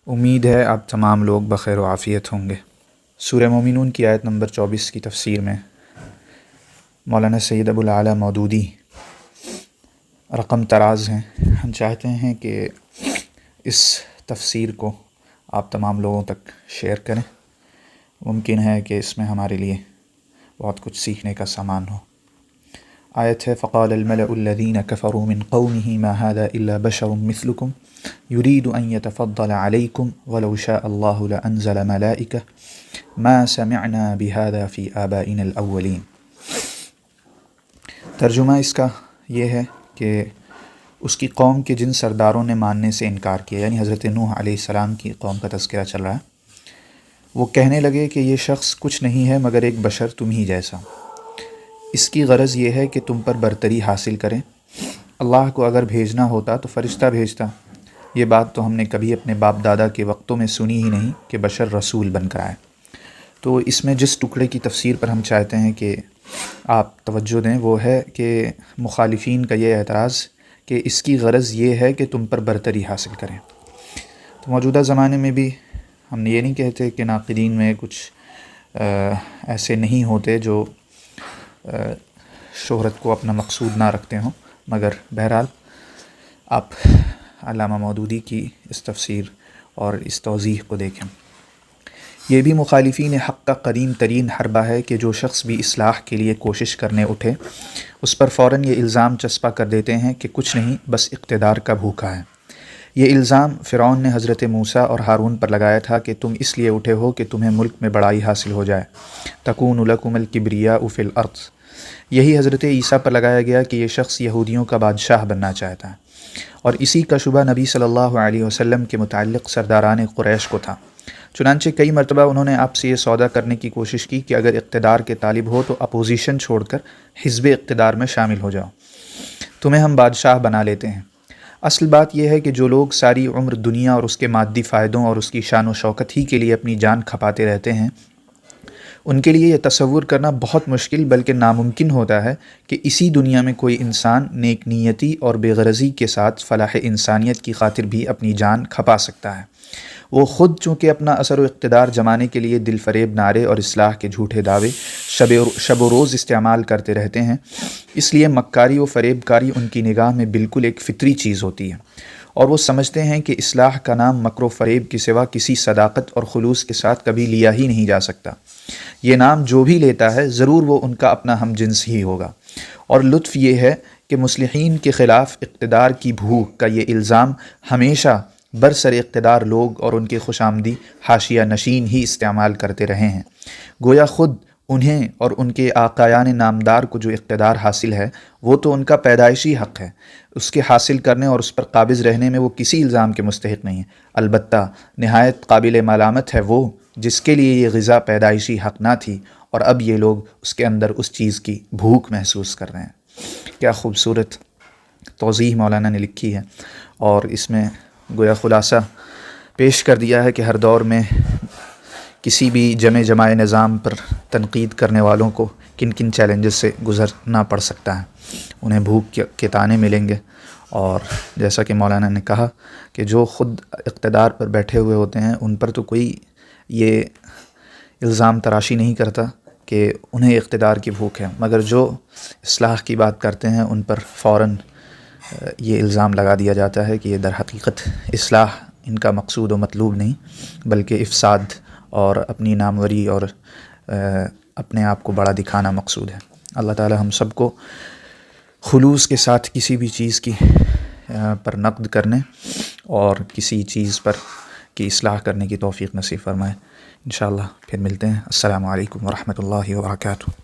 امید ہے آپ تمام لوگ بخیر و عافیت ہوں گے۔ سورہ مومنون کی آیت نمبر 24 کی تفسیر میں مولانا سید ابو الاعلیٰ مودودی رقم تراز ہیں۔ ہم چاہتے ہیں کہ اس تفسیر کو آپ تمام لوگوں تک شیئر کریں۔ ممکن ہے کہ اس میں ہمارے لیے بہت کچھ سیکھنے کا سامان ہو۔ آیت ہے فقال الملأ الذين كفروا من قومه ما هذا إلا بشر مثلكم يريد أن يتفضل عليكم ولو شاء الله لأنزل ملائكة ما سمعنا بهذا في آبائنا الأولين۔ ترجمہ اس کا یہ ہے کہ اس کی قوم کے جن سرداروں نے ماننے سے انکار کیا، یعنی حضرت نوح علیہ السلام کی قوم کا تذکرہ چل رہا ہے، وہ کہنے لگے کہ یہ شخص کچھ نہیں ہے مگر ایک بشر تم ہی جیسا۔ اس کی غرض یہ ہے کہ تم پر برتری حاصل کریں۔ اللہ کو اگر بھیجنا ہوتا تو فرشتہ بھیجتا۔ یہ بات تو ہم نے کبھی اپنے باپ دادا کے وقتوں میں سنی ہی نہیں کہ بشر رسول بن کر آئے۔ تو اس میں جس ٹکڑے کی تفسیر پر ہم چاہتے ہیں کہ آپ توجہ دیں وہ ہے کہ مخالفین کا یہ اعتراض کہ اس کی غرض یہ ہے کہ تم پر برتری حاصل کریں۔ تو موجودہ زمانے میں بھی ہم یہ نہیں کہتے کہ ناقدین میں کچھ ایسے نہیں ہوتے جو شہرت کو اپنا مقصود نہ رکھتے ہوں، مگر بہرحال آپ علامہ مودودی کی اس تفسیر اور اس توضیح کو دیکھیں۔ یہ بھی مخالفین حق کا قدیم ترین حربہ ہے کہ جو شخص بھی اصلاح کے لیے کوشش کرنے اٹھے اس پر فوراً یہ الزام چسپاں کر دیتے ہیں کہ کچھ نہیں، بس اقتدار کا بھوکا ہے۔ یہ الزام فرعون نے حضرت موسیٰ اور ہارون پر لگایا تھا کہ تم اس لیے اٹھے ہو کہ تمہیں ملک میں بڑائی حاصل ہو جائے، تکون لکم الکبریاء فی الارض۔ یہی حضرت عیسیٰ پر لگایا گیا کہ یہ شخص یہودیوں کا بادشاہ بننا چاہتا ہے، اور اسی کا شبہ نبی صلی اللہ علیہ وسلم کے متعلق سرداران قریش کو تھا۔ چنانچہ کئی مرتبہ انہوں نے آپ سے یہ سودا کرنے کی کوشش کی کہ اگر اقتدار کے طالب ہو تو اپوزیشن چھوڑ کر حزب اقتدار میں شامل ہو جاؤ، تمہیں ہم بادشاہ بنا لیتے ہیں۔ اصل بات یہ ہے کہ جو لوگ ساری عمر دنیا اور اس کے مادی فائدوں اور اس کی شان و شوکت ہی کے لیے اپنی جان کھپاتے رہتے ہیں، ان کے لیے یہ تصور کرنا بہت مشکل بلکہ ناممکن ہوتا ہے کہ اسی دنیا میں کوئی انسان نیک نیتی اور بے غرضی کے ساتھ فلاح انسانیت کی خاطر بھی اپنی جان کھپا سکتا ہے۔ وہ خود چونکہ اپنا اثر و اقتدار جمانے کے لیے دل فریب نعرے اور اصلاح کے جھوٹے دعوے شب و روز استعمال کرتے رہتے ہیں، اس لیے مکاری و فریب کاری ان کی نگاہ میں بالکل ایک فطری چیز ہوتی ہے، اور وہ سمجھتے ہیں کہ اصلاح کا نام مکر و فریب کے سوا کسی صداقت اور خلوص کے ساتھ کبھی لیا ہی نہیں جا سکتا۔ یہ نام جو بھی لیتا ہے ضرور وہ ان کا اپنا ہم جنس ہی ہوگا۔ اور لطف یہ ہے کہ مصلحین کے خلاف اقتدار کی بھوک کا یہ الزام ہمیشہ برسر اقتدار لوگ اور ان کے خوش آمدی حاشیہ نشین ہی استعمال کرتے رہے ہیں، گویا خود انہیں اور ان کے آقایان نامدار کو جو اقتدار حاصل ہے وہ تو ان کا پیدائشی حق ہے، اس کے حاصل کرنے اور اس پر قابض رہنے میں وہ کسی الزام کے مستحق نہیں ہیں۔ البتہ نہایت قابل ملامت ہے وہ جس کے لیے یہ غذا پیدائشی حق نہ تھی اور اب یہ لوگ اس کے اندر اس چیز کی بھوک محسوس کر رہے ہیں۔ کیا خوبصورت توضیح مولانا نے لکھی ہے، اور اس میں گویا خلاصہ پیش کر دیا ہے کہ ہر دور میں کسی بھی جماع نظام پر تنقید کرنے والوں کو کن کن چیلنجز سے گزرنا پڑ سکتا ہے، انہیں بھوک کے طعنے ملیں گے، اور جیسا کہ مولانا نے کہا کہ جو خود اقتدار پر بیٹھے ہوئے ہوتے ہیں ان پر تو کوئی یہ الزام تراشی نہیں کرتا کہ انہیں اقتدار کی بھوک ہے، مگر جو اصلاح کی بات کرتے ہیں ان پر فوراً یہ الزام لگا دیا جاتا ہے کہ یہ در حقیقت اصلاح ان کا مقصود و مطلوب نہیں بلکہ افساد اور اپنی ناموری اور اپنے آپ کو بڑا دکھانا مقصود ہے۔ اللہ تعالی ہم سب کو خلوص کے ساتھ کسی بھی چیز کی پر نقد کرنے اور کسی چیز پر کی اصلاح کرنے کی توفیق نصیب فرمائے۔ انشاءاللہ پھر ملتے ہیں۔ السلام علیکم ورحمۃ اللہ وبرکاتہ۔